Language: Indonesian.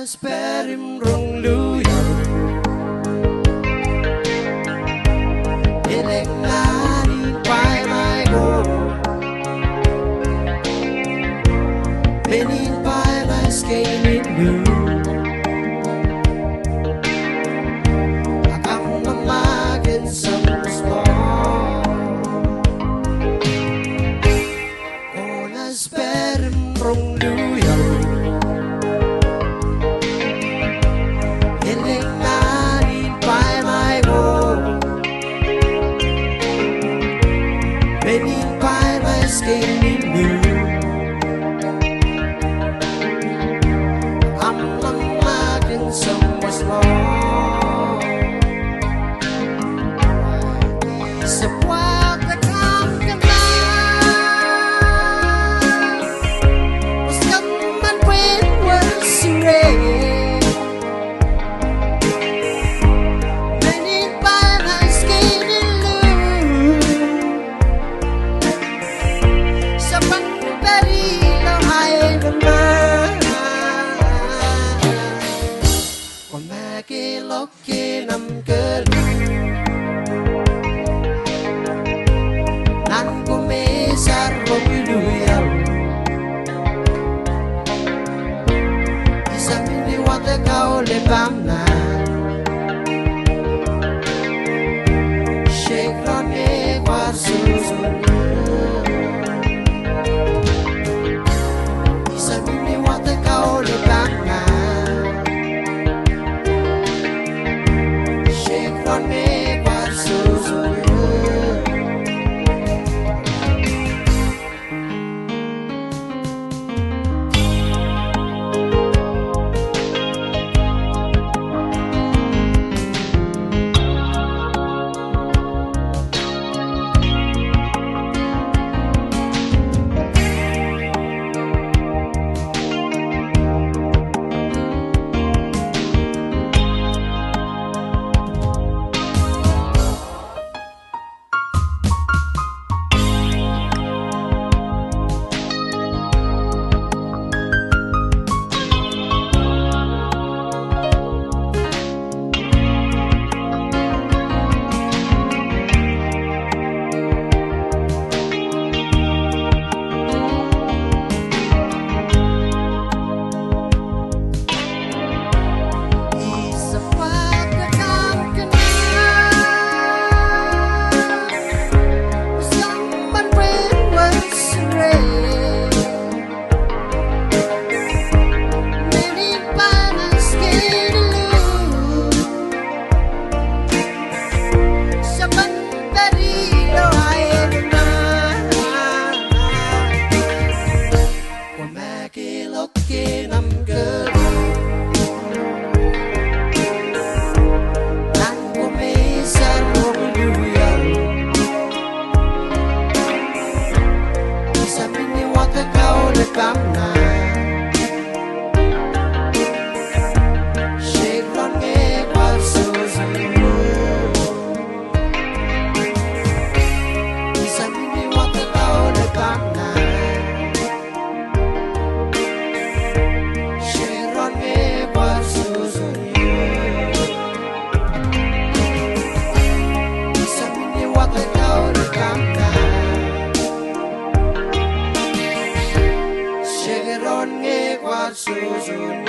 Sperim rong luyo Ileng nani pai mai go Benin pai mai skating you Akang mamakin some small Ona sperim rong luyo Benin pai mai skating you I'm making some small Sebuah ketamkenan Seman when was rain Benin pai mai skating Loke nam kelu nan ku mesar robilu yau isa mini wate kau le bamna shake rone kwa suzunya isa mini wate kau le bamna Suzunya